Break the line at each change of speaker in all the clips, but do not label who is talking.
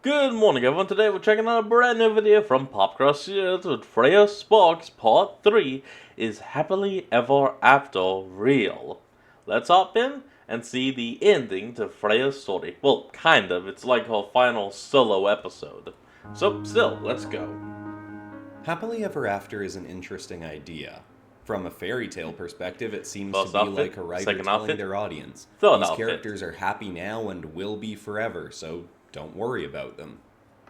Good morning, everyone. Today we're checking out a brand new video from Popcross Studios with Freya Sparks. Part 3 is Happily Ever After real. Let's hop in and see the ending to Freya's story. Well, kind of. It's like her final solo episode. So, still, let's go.
Happily Ever After is an interesting idea. From a fairy tale perspective, it seems
First
to be
outfit,
like a writer
second
telling
outfit,
their audience,
third
these
outfit.
characters are happy now and will be forever, so don't worry about them.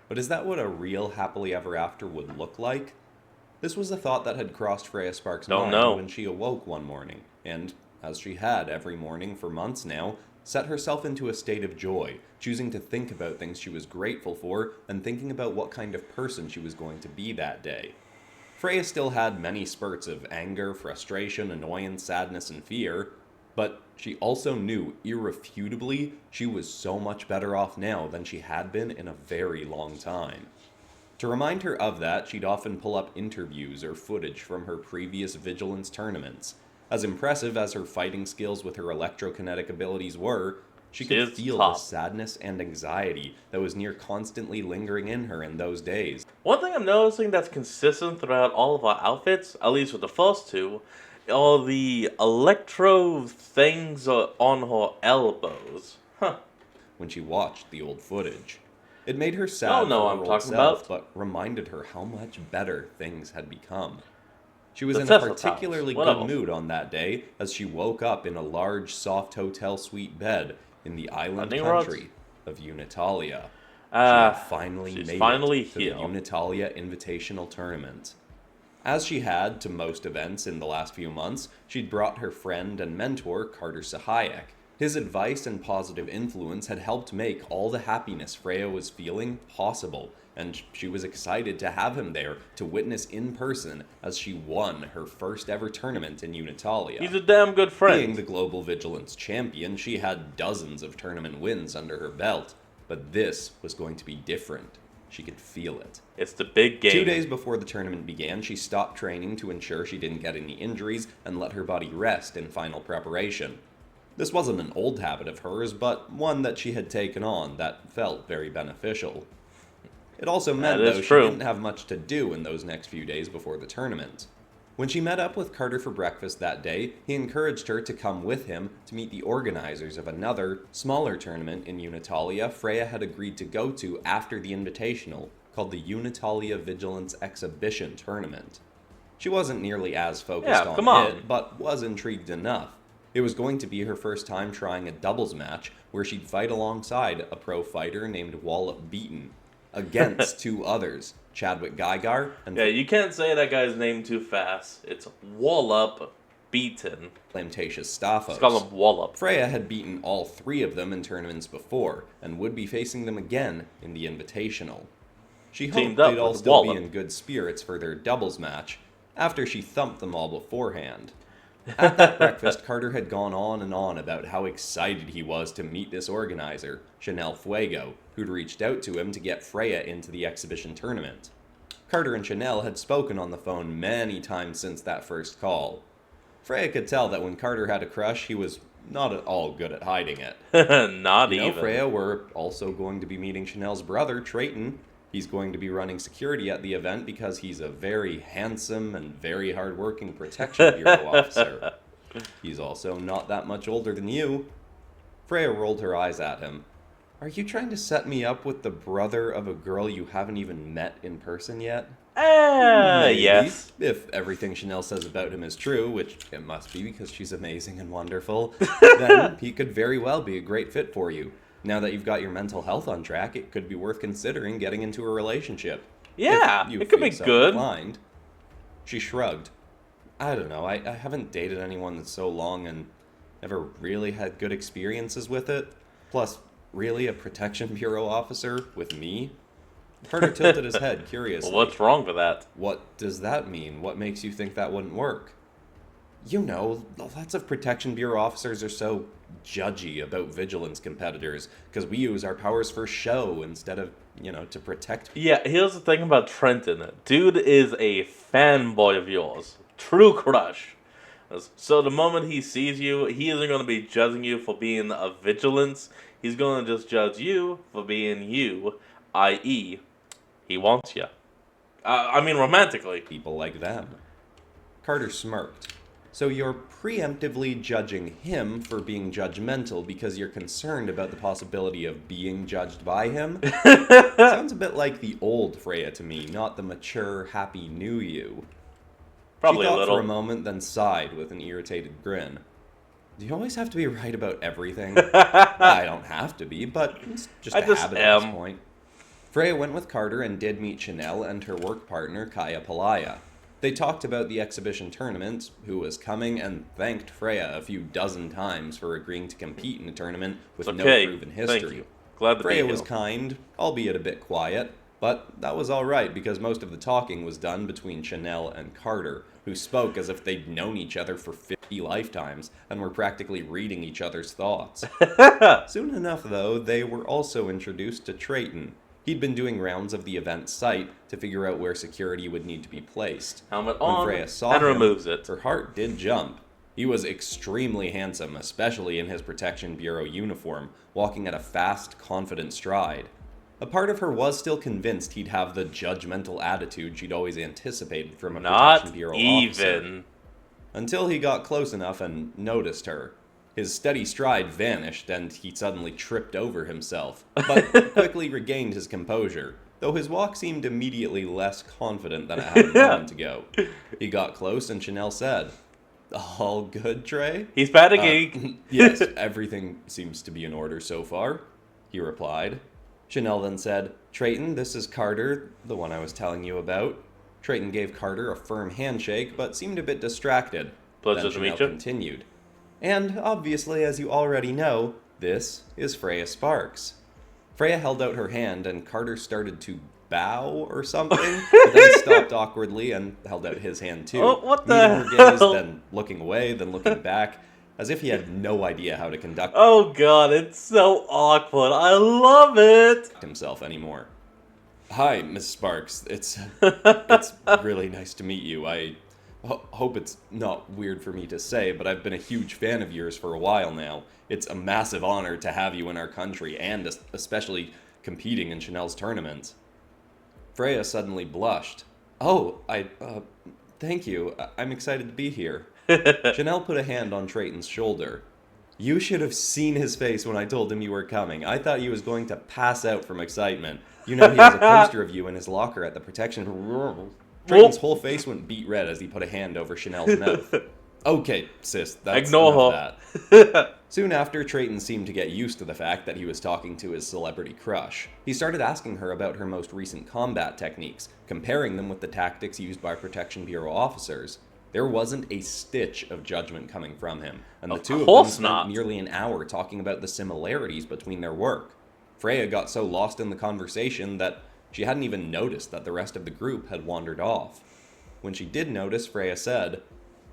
But is that what a real Happily Ever After would look like? This was a thought that had crossed Freya Sparks'
Don't
mind
know.
when she awoke one morning, and, as she had every morning for months now, set herself into a state of joy, choosing to think about things she was grateful for and thinking about what kind of person she was going to be that day. Freya still had many spurts of anger, frustration, annoyance, sadness, and fear, but she also knew irrefutably she was so much better off now than she had been in a very long time. To remind her of that, she'd often pull up interviews or footage from her previous Vigilants tournaments. As impressive as her fighting skills with her electrokinetic abilities were, she could feel the sadness and anxiety that was near constantly lingering in her in those days.
One thing I'm noticing that's consistent throughout all of our outfits, at least with the first two, are the electro things on her elbows. Huh.
When she watched the old footage, it made her sad
No,
for
I'm
her old
talking
self,
about
but reminded her how much better things had become. She was
the
in a
Tesla towers,
particularly
whatever.
good mood on that day as she woke up in a large, soft hotel suite bed in the island
Lightning
country of Unitalia. She had finally
she's
made
finally
it to
here.
the Unitalia Invitational Tournament. As she had to most events in the last few months, she'd brought her friend and mentor, Carter Sahayak. His advice and positive influence had helped make all the happiness Freya was feeling possible, and she was excited to have him there to witness in person as she won her first ever tournament in Unitalia.
He's a damn good friend.
Being the Global Vigilance champion, she had dozens of tournament wins under her belt, but this was going to be different. She could feel it.
It's the big game.
2 days before the tournament began, she stopped training to ensure she didn't get any injuries and let her body rest in final preparation. This wasn't an old habit of hers, but one that she had taken on that felt very beneficial. It also meant, though, she didn't have much to do in those next few days before the tournament. When she met up with Carter for breakfast that day, he encouraged her to come with him to meet the organizers of another, smaller tournament in Unitalia Freya had agreed to go to after the Invitational, called the Unitalia Vigilance Exhibition Tournament. She wasn't nearly as focused on it, but was intrigued enough. It was going to be her first time trying a doubles match where she'd fight alongside a pro fighter named Wallop Beaton, against two others, Chadwick Geigar and...
Yeah, you can't say that guy's name too fast. It's Wallop Beaton.
Flamtatious Staphos.
Just call him Wallop.
Freya had beaten all three of them in tournaments before, and would be facing them again in the Invitational. She hoped they'd all still be in good spirits for their doubles match, after she thumped them all beforehand. At that breakfast, Carter had gone on and on about how excited he was to meet this organizer, Chanel Fuego, who'd reached out to him to get Freya into the exhibition tournament. Carter and Chanel had spoken on the phone many times since that first call. Freya could tell that when Carter had a crush, he was not at all good at hiding it.
Not even.
Freya, we're also going to be meeting Chanel's brother, Trayton. He's going to be running security at the event because he's a very handsome and very hard-working Protection Bureau officer. He's also not that much older than you. Freya rolled her eyes at him. Are you trying to set me up with the brother of a girl you haven't even met in person yet? Maybe.
Yes.
If everything Chanel says about him is true, which it must be because she's amazing and wonderful, then he could very well be a great fit for you. Now that you've got your mental health on track, it could be worth considering getting into a relationship.
Yeah, it could be good.
Inclined. She shrugged. I don't know, I haven't dated anyone in so long and never really had good experiences with it. Plus, really a Protection Bureau officer with me? Carter tilted his head curiously.
Well, what's wrong with that?
What does that mean? What makes you think that wouldn't work? You know, lots of Protection Bureau officers are so judgy about Vigilance competitors because we use our powers for show instead of, to protect people.
Yeah, here's the thing about Trenton. Dude is a fanboy of yours. True crush. So the moment he sees you, he isn't going to be judging you for being a Vigilance. He's going to just judge you for being you. i.e., he wants you. I mean, romantically.
People like them. Carter smirked. So you're preemptively judging him for being judgmental because you're concerned about the possibility of being judged by him? Sounds a bit like the old Freya to me, not the mature, happy new you.
Probably
She thought
a little.
for a moment, then sighed with an irritated grin. Do you always have to be right about everything? I don't have to be, but it's just a habit at this point. Freya went with Carter and did meet Chanel and her work partner, Kaya Palaya. They talked about the exhibition tournament, who was coming, and thanked Freya a few dozen times for agreeing to compete in a tournament with no proven history.
Thank you. Glad to
Freya
be
was
here.
kind, albeit a bit quiet, but that was alright because most of the talking was done between Chanel and Carter, who spoke as if they'd known each other for 50 lifetimes and were practically reading each other's thoughts. Soon enough, though, they were also introduced to Trayton. He'd been doing rounds of the event site to figure out where security would need to be placed.
Helmet
When
on,
Freya saw
and
him,
removes it.
her heart did jump. He was extremely handsome, especially in his Protection Bureau uniform, walking at a fast, confident stride. A part of her was still convinced he'd have the judgmental attitude she'd always anticipated from a Protection Bureau officer. Until he got close enough and noticed her. His steady stride vanished, and he suddenly tripped over himself, but quickly regained his composure, though his walk seemed immediately less confident than it had a moment ago. He got close, and Chanel said, "All good, Trey?"
He's panicking.
Yes, everything seems to be in order so far, he replied. Chanel then said, "Trayton, this is Carter, the one I was telling you about." Trayton gave Carter a firm handshake, but seemed a bit distracted.
Pleasure
Then
to
Chanel
meet you.
continued. And, obviously, as you already know, this is Freya Sparks. Freya held out her hand, and Carter started to bow or something, but then stopped awkwardly and held out his hand too.
Oh, what the
meeting her gaze,
hell?
then looking away, then looking back, as if he had no idea how to conduct
Oh god, it's so awkward. I love it.
himself anymore. "Hi, Miss Sparks. It's really nice to meet you. I hope it's not weird for me to say, but I've been a huge fan of yours for a while now. It's a massive honor to have you in our country, and especially competing in Chanel's tournaments." Freya suddenly blushed. "Oh, thank you. I'm excited to be here." Chanel put a hand on Trayton's shoulder. "You should have seen his face when I told him you were coming. I thought he was going to pass out from excitement. You know, he has a poster of you in his locker at the protection..." Trayton's whole face went beet red as he put a hand over Chanel's mouth. "Okay, sis, that's
Ignore
enough
her.
of that." Soon after, Trayton seemed to get used to the fact that he was talking to his celebrity crush. He started asking her about her most recent combat techniques, comparing them with the tactics used by Protection Bureau officers. There wasn't a stitch of judgment coming from him, and the two of them spent nearly an hour talking about the similarities between their work. Freya got so lost in the conversation that she hadn't even noticed that the rest of the group had wandered off. When she did notice, Freya said,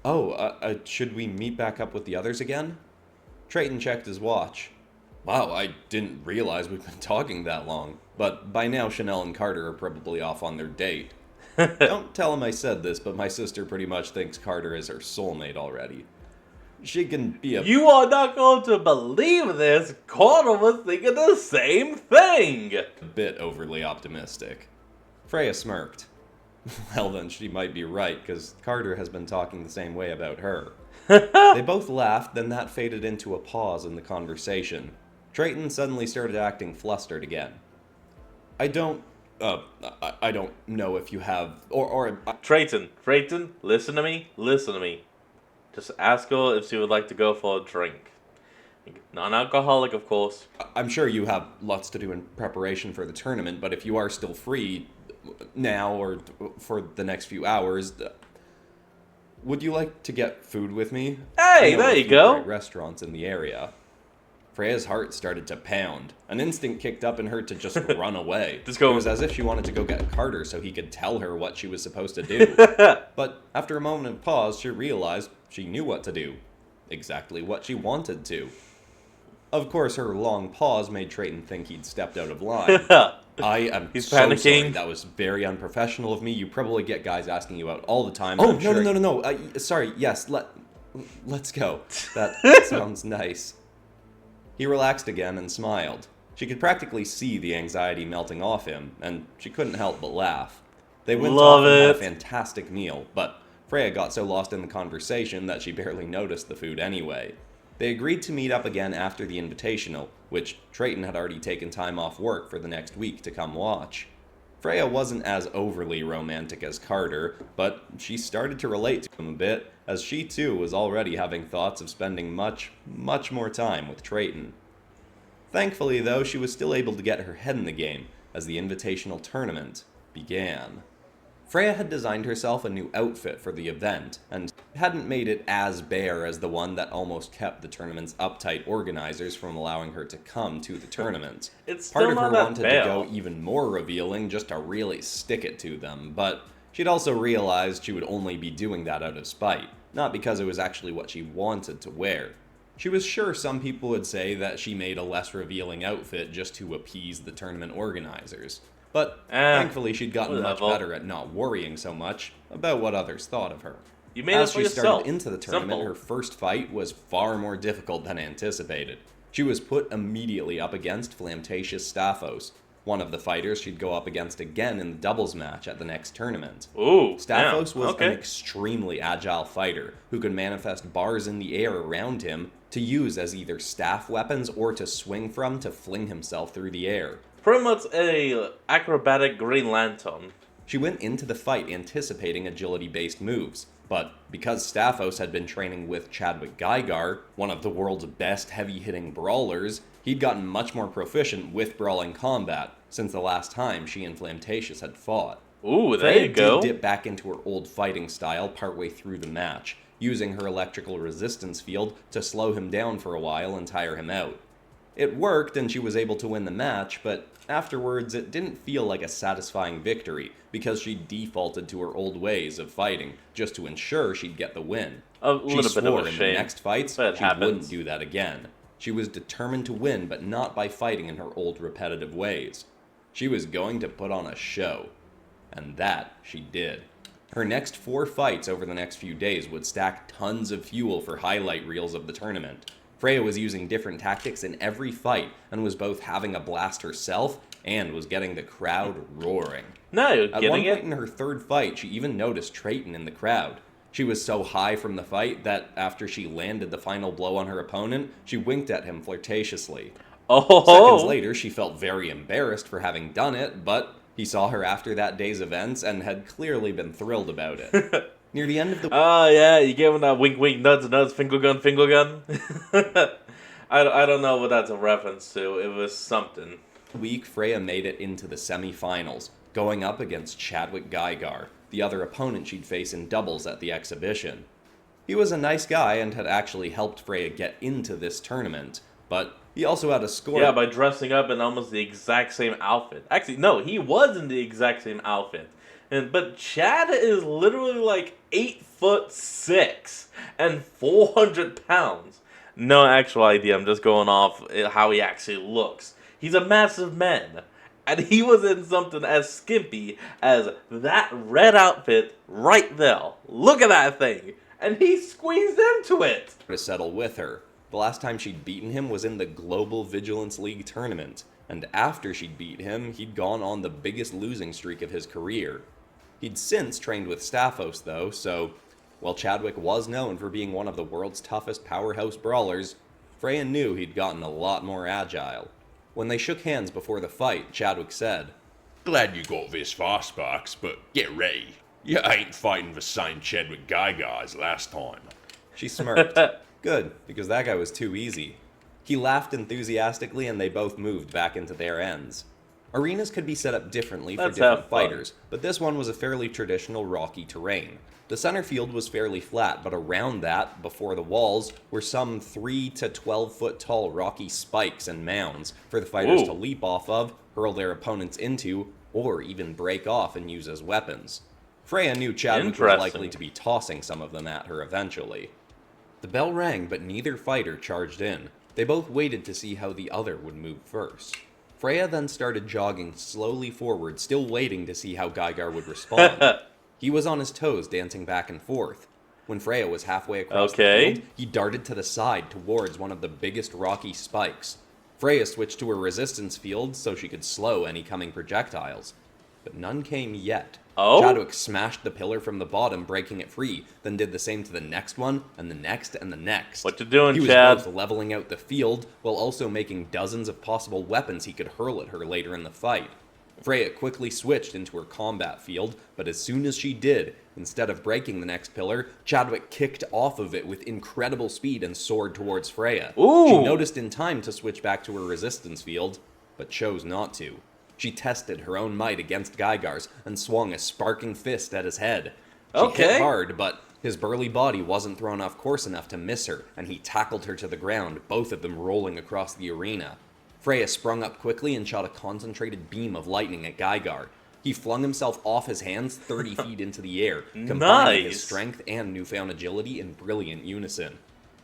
"Oh, should we meet back up with the others again?" Trayton checked his watch. "Wow, I didn't realize we've been talking that long. But by now Chanel and Carter are probably off on their date. Don't tell him I said this, but my sister pretty much thinks Carter is her soulmate already. She can be a..."
You are not going to believe this. Carter was thinking the same thing.
"A bit overly optimistic." Freya smirked. "Well then, she might be right, because Carter has been talking the same way about her." They both laughed, then that faded into a pause in the conversation. Trayton suddenly started acting flustered again. I don't know if you have,
Trayton, listen to me. Just ask her if she would like to go for a drink. Non-alcoholic, of course.
I'm sure you have lots to do in preparation for the tournament, but if you are still free now or for the next few hours, would you like to get food with me?
Hey, there you go.
Great restaurants in the area. Freya's heart started to pound. An instinct kicked up in her to just run away. It was as if she wanted to go get Carter so he could tell her what she was supposed to do. But after a moment of pause, she realized she knew what to do. Exactly what she wanted to. Of course, her long pause made Trayton think he'd stepped out of line. I am
He's
so
panicking.
sorry. That was very unprofessional of me. You probably get guys asking you out all the time.
Oh,
no. Sorry, yes, let's go. That sounds nice. He relaxed again and smiled. She could practically see the anxiety melting off him, and she couldn't help but laugh. They went
Love
off and had a
it.
fantastic meal, but Freya got so lost in the conversation that she barely noticed the food anyway. They agreed to meet up again after the Invitational, which Trayton had already taken time off work for the next week to come watch. Freya wasn't as overly romantic as Carter, but she started to relate to him a bit, as she too was already having thoughts of spending much more time with Trayton. Thankfully, though, she was still able to get her head in the game as the Invitational Tournament began. Freya had designed herself a new outfit for the event, and hadn't made it as bare as the one that almost kept the tournament's uptight organizers from allowing her to come to the tournament.
It's
Part
still
of
not
her
that
wanted
bare.
to go even more revealing just to really stick it to them, but she'd also realized she would only be doing that out of spite, not because it was actually what she wanted to wear. She was sure some people would say that she made a less revealing outfit just to appease the tournament organizers. But thankfully she'd gotten much
whatever.
better at not worrying so much about what others thought of her.
You made
As
it for
she
yourself.
started into the tournament,
Simple.
her first fight was far more difficult than anticipated. She was put immediately up against Flamtatius Staphos, one of the fighters she'd go up against again in the doubles match at the next tournament.
Ooh,
Staphos
damn.
was
Okay.
an extremely agile fighter who could manifest bars in the air around him to use as either staff weapons or to swing from to fling himself through the air.
Pretty much a acrobatic Green Lantern.
She went into the fight anticipating agility-based moves, but because Staphos had been training with Chadwick Geigar, one of the world's best heavy-hitting brawlers, he'd gotten much more proficient with brawling combat since the last time she and Flamtatius had fought.
Ooh, there
Freya
you go.
did dip back into her old fighting style partway through the match, using her electrical resistance field to slow him down for a while and tire him out. It worked and she was able to win the match, but afterwards it didn't feel like a satisfying victory because she defaulted to her old ways of fighting just to ensure she'd get the win.
A
She
little bit
swore
of a
in the
shame.
next fights
but it
she
happens.
wouldn't do that again. She was determined to win, but not by fighting in her old repetitive ways. She was going to put on a show. And that she did. Her next 4 fights over the next few days would stack tons of fuel for highlight reels of the tournament. Freya was using different tactics in every fight, and was both having a blast herself, and was getting the crowd roaring.
No, you're
At one
getting
point
it?
in her 3rd fight, she even noticed Trayton in the crowd. She was so high from the fight that after she landed the final blow on her opponent, she winked at him flirtatiously.
Oh,
Seconds later, she felt very embarrassed for having done it, but he saw her after that day's events and had clearly been thrilled about it. Near the end of the
Oh, yeah, you gave him that wink, wink, nuts, nuts, finger gun, finger gun. I don't know what that's a reference to. It was something.
week, Freya made it into the semi-finals, going up against Chadwick Geigar, the other opponent she'd face in doubles at the exhibition. He was a nice guy and had actually helped Freya get into this tournament, but he also had a score.
Yeah, by dressing up in almost the exact same outfit. Actually, no, he was in the exact same outfit. But Chad is literally like 8'6" and 400 pounds. No actual idea. I'm just going off how he actually looks. He's a massive man. And he was in something as skimpy as that red outfit right there. Look at that thing. And he squeezed into it.
To settle with her. The last time she'd beaten him was in the Global Vigilants League tournament, and after she'd beat him, he'd gone on the biggest losing streak of his career. He'd since trained with Staphos, though, so while Chadwick was known for being one of the world's toughest powerhouse brawlers, Freya knew he'd gotten a lot more agile. When they shook hands before the fight, Chadwick said,
Glad you got this far, Sparks, but get ready. You ain't fighting the same Chadwick Geigar as last time.
She smirked. Good, because that guy was too easy. He laughed enthusiastically and they both moved back into their ends. Arenas could be set up differently for
Let's
different
have fun.
fighters, but this one was a fairly traditional rocky terrain. The center field was fairly flat, but around that, before the walls, were some 3 to 12 foot tall rocky spikes and mounds for the fighters
Ooh.
to leap off of, hurl their opponents into, or even break off and use as weapons. Freya knew Chadwick was
Interesting.
likely to be tossing some of them at her eventually. The bell rang, but neither fighter charged in. They both waited to see how the other would move first. Freya then started jogging slowly forward, still waiting to see how Geigar would respond. He was on his toes, dancing back and forth. When Freya was halfway across
Okay.
the field, he darted to the side towards one of the biggest rocky spikes. Freya switched to her resistance field so she could slow any coming projectiles. But none came yet.
Oh?
Chadwick smashed the pillar from the bottom, breaking it free, then did the same to the next one, and the next, and the next.
What you doing,
He was
Chad?
both leveling out the field, while also making dozens of possible weapons he could hurl at her later in the fight. Freya quickly switched into her combat field, but as soon as she did, instead of breaking the next pillar, Chadwick kicked off of it with incredible speed and soared towards Freya.
Ooh.
She noticed in time to switch back to her resistance field, but chose not to. She tested her own might against Gygar's and swung a sparking fist at his head. She hit hard, but his burly body wasn't thrown off course enough to miss her, and he tackled her to the ground, both of them rolling across the arena. Freya sprung up quickly and shot a concentrated beam of lightning at Gygar. He flung himself off his hands 30 feet into the air, combining his strength and newfound agility in brilliant unison.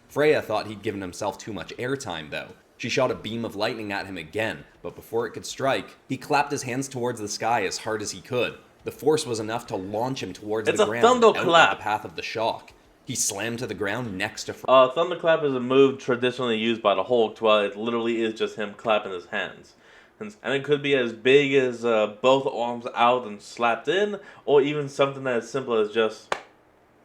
Freya thought he'd given himself too much airtime, though. She shot a beam of lightning at him again, but before it could strike, he clapped his hands towards the sky as hard as he could. The force was enough to launch him towards the ground, out of the path of the shock. He slammed to the ground next to Freya.
Thunderclap is a move traditionally used by the Hulk, while it literally is just him clapping his hands. And it could be as big as both arms out and slapped in, or even something as simple as just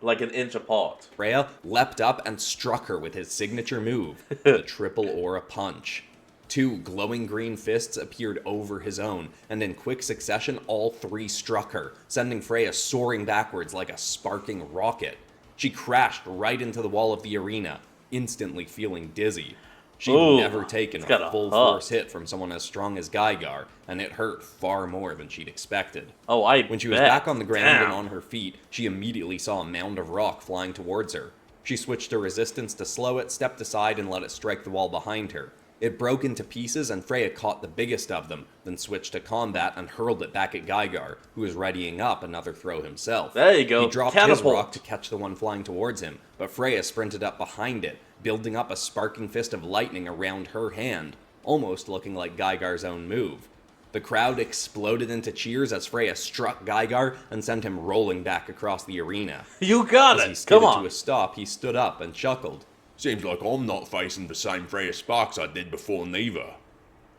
like an inch apart.
Freya leapt up and struck her with his signature move, the triple aura punch. Two glowing green fists appeared over his own, and in quick succession all three struck her, sending Freya soaring backwards like a sparking rocket. She crashed right into the wall of the arena, instantly feeling dizzy. She'd never taken a full-force hit from someone as strong as Gygar, and it hurt far more than she'd expected. When she was back on the ground and on her feet, she immediately saw a mound of rock flying towards her. She switched her resistance to slow it, stepped aside, and let it strike the wall behind her. It broke into pieces, and Freya caught the biggest of them, then switched to combat and hurled it back at Gygar, who was readying up another throw himself.
There you go.
He dropped his rock to catch the one flying towards him, but Freya sprinted up behind it, building up a sparking fist of lightning around her hand, almost looking like Gygar's own move. The crowd exploded into cheers as Freya struck Gygar and sent him rolling back across the arena.
You got
As
it!
he skidded
Come on!
to a stop, he stood up and chuckled.
Seems like I'm not facing the same Freya Sparks I did before neither.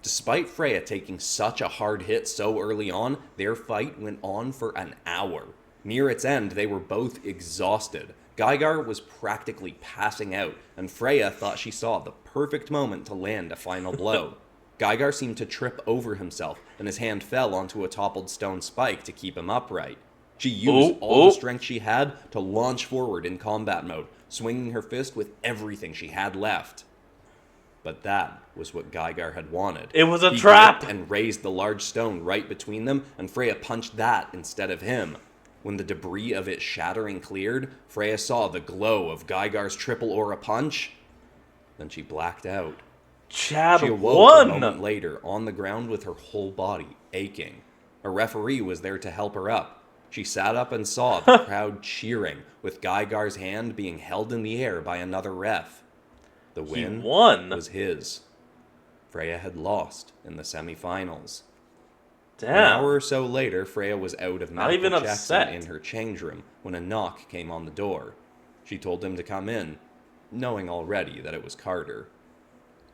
Despite Freya taking such a hard hit so early on, their fight went on for an hour. Near its end, they were both exhausted. Gygar was practically passing out, and Freya thought she saw the perfect moment to land a final blow. Gygar seemed to trip over himself, and his hand fell onto a toppled stone spike to keep him upright. She used all the strength she had to launch forward in combat mode, swinging her fist with everything she had left. But that was what Gygar had wanted.
It was a
He
trap!
gripped and raised the large stone right between them, and Freya punched that instead of him. When the debris of it shattering cleared, Freya saw the glow of Gygar's triple aura punch. Then she blacked out.
Chad
She awoke
won!
a moment later, on the ground with her whole body aching. A referee was there to help her up. She sat up and saw the crowd cheering, with Gygar's hand being held in the air by another ref. The win was his. Freya had lost in the semifinals.
Damn.
An hour or so later, Freya was out of medical checks
upset.
and in her change room when a knock came on the door. She told him to come in, knowing already that it was Carter.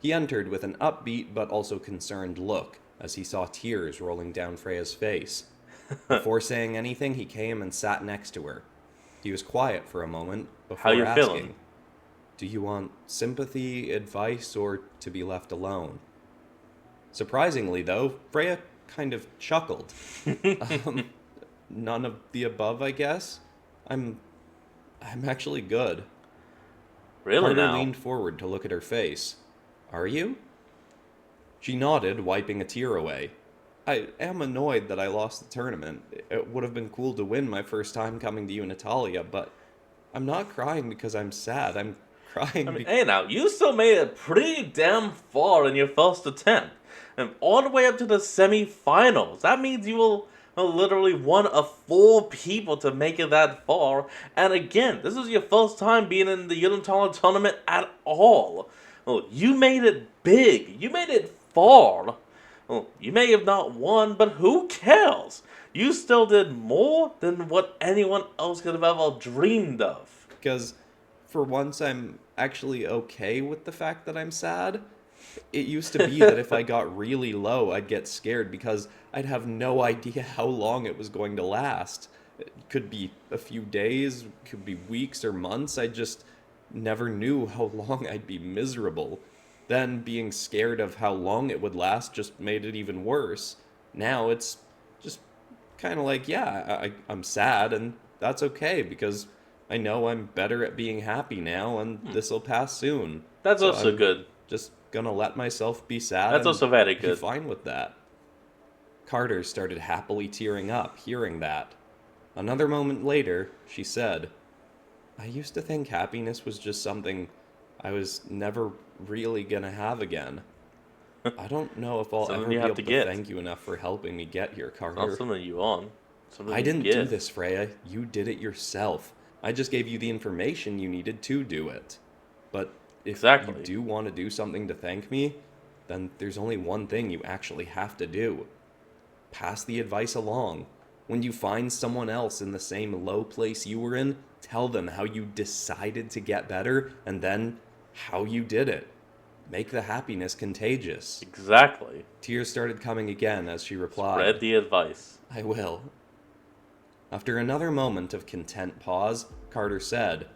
He entered with an upbeat but also concerned look as he saw tears rolling down Freya's face. Before saying anything, he came and sat next to her. He was quiet for a moment before asking,
feeling?
"Do you want sympathy, advice, or to be left alone?" Surprisingly, though, Freya kind of chuckled. None of the above, I guess. I'm actually good.
Really
Carter
now?
leaned forward to look at her face. "Are you?" She nodded, wiping a tear away. "I am annoyed that I lost the tournament. It would have been cool to win my first time coming to Unitalia, but I'm not crying because I'm sad. I'm crying because...
Hey now, you still made it pretty damn far in your first attempt. And all the way up to the semi-finals. That means you will literally one of 4 people to make it that far. And again, this is your first time being in the Unitalia tournament at all. Well, you made it big. You made it far. Well, you may have not won, but who cares? You still did more than what anyone else could have ever dreamed of.
Because for once I'm actually okay with the fact that I'm sad. It used to be that if I got really low, I'd get scared because I'd have no idea how long it was going to last. It could be a few days, could be weeks or months. I just never knew how long I'd be miserable. Then being scared of how long it would last just made it even worse. Now it's just kind of like, yeah, I'm sad, and that's okay because I know I'm better at being happy now, and this'll pass soon.
That's
So
also
I'm
good.
just gonna let myself be sad.
That's
and
also very
be
good.
fine with that. Carter started happily tearing up, hearing that. Another moment later, she said, I used to think happiness was just something I was never really gonna have again. I don't know if I'll
Something
ever
you
be
have
able
to
to
get.
thank you enough for helping me get here,
Not
Carter.
something you on. Something
I
you
didn't
get.
do this, Freya. You did it yourself. I just gave you the information you needed to do it. But if
Exactly.
you do want to do something to thank me, then there's only one thing you actually have to do. Pass the advice along. When you find someone else in the same low place you were in, tell them how you decided to get better and then how you did it. Make the happiness contagious.
Exactly.
Tears started coming again as she replied,
Spread the advice.
I will. After another moment of content pause, Carter said,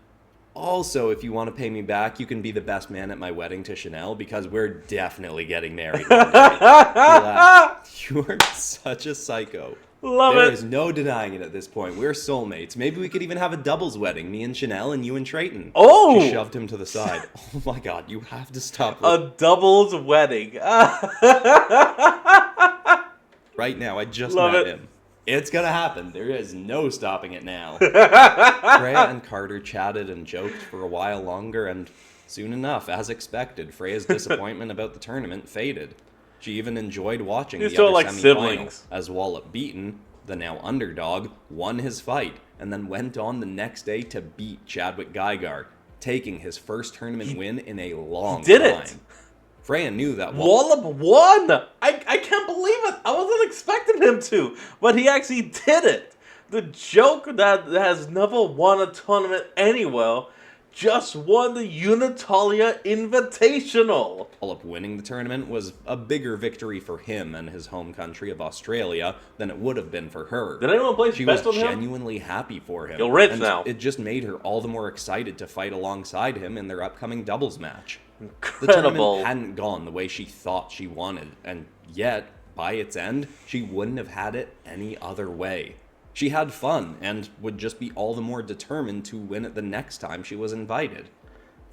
Also, if you want to pay me back, you can be the best man at my wedding to Chanel because we're definitely getting married one day. He laughed. You are such a psycho.
Love
There
it.
is no denying it at this point. We're soulmates. Maybe we could even have a doubles wedding, me and Chanel and you and Trayton.
Oh!
She shoved him to the side. Oh my god, you have to stop
A doubles wedding.
right now. I just
Love
met
it.
him. It's gonna happen. There is no stopping it now. Freya and Carter chatted and joked for a while longer, and soon enough, as expected, Freya's disappointment about the tournament faded. She even enjoyed watching
These
the
two are
other
like
semifinal,
siblings.
as Wallop Beaton, the now underdog, won his fight, and then went on the next day to beat Chadwick Geigar, taking his first tournament win in a long
did
time.
it!
Freya knew that
Wallop won! I can't believe it! I wasn't expecting him to, but he actually did it! The joke that has never won a tournament anywhere just won the Unitalia Invitational!
Wallop winning the tournament was a bigger victory for him and his home country of Australia than it would have been for her.
Did anyone place
She was
best on him?
genuinely happy for him.
You're rich
and
now.
It just made her all the more excited to fight alongside him in their upcoming doubles match. The
Incredible.
tournament hadn't gone the way she thought she wanted, and yet, by its end, she wouldn't have had it any other way. She had fun, and would just be all the more determined to win it the next time she was invited.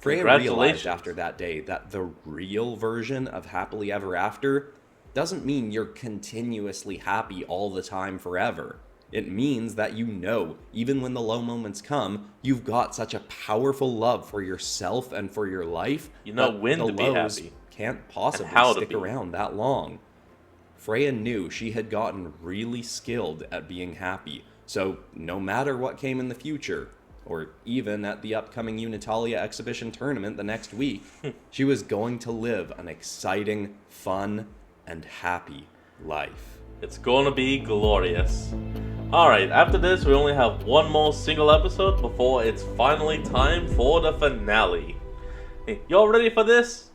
Freya realized
Congratulations.
after that day that the real version of happily ever after doesn't mean you're continuously happy all the time forever. It means that you know, even when the low moments come, you've got such a powerful love for yourself and for your life.
You know
that
when
the
to be
lows
happy.
can't possibly
And how to
stick
be.
around that long. Freya knew she had gotten really skilled at being happy, so no matter what came in the future, or even at the upcoming Unitalia exhibition tournament the next week, she was going to live an exciting, fun, and happy life.
It's gonna be glorious. Alright, after this we only have one more single episode before it's finally time for the finale. Hey, y'all ready for this?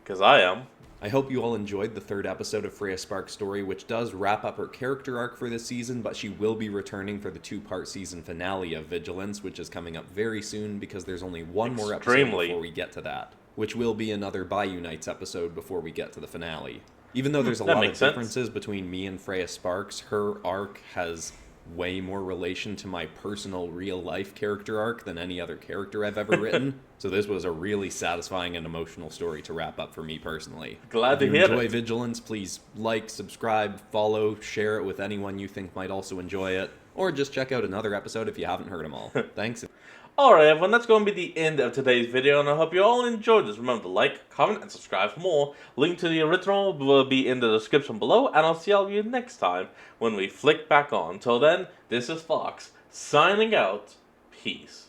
Cause I am.
I hope you all enjoyed the third episode of Freya Spark's story, which does wrap up her character arc for this season, but she will be returning for the two-part season finale of Vigilants, which is coming up very soon because there's only one more episode
Extremely.
before we get to that, which will be another Bayou Nights episode before we get to the finale. Even though there's a
that
lot of
makes sense.
differences between me and Freya Sparks, her arc has way more relation to my personal real-life character arc than any other character I've ever written. So this was a really satisfying and emotional story to wrap up for me personally.
Glad to
If you
hear
enjoy
it.
Vigilance, please like, subscribe, follow, share it with anyone you think might also enjoy it, or just check out another episode if you haven't heard them all. Thanks.
Alright everyone, that's going to be the end of today's video, and I hope you all enjoyed this. Remember to like, comment, and subscribe for more. Link to the original will be in the description below, and I'll see all of you next time when we flick back on. Till then, this is Fox, signing out. Peace.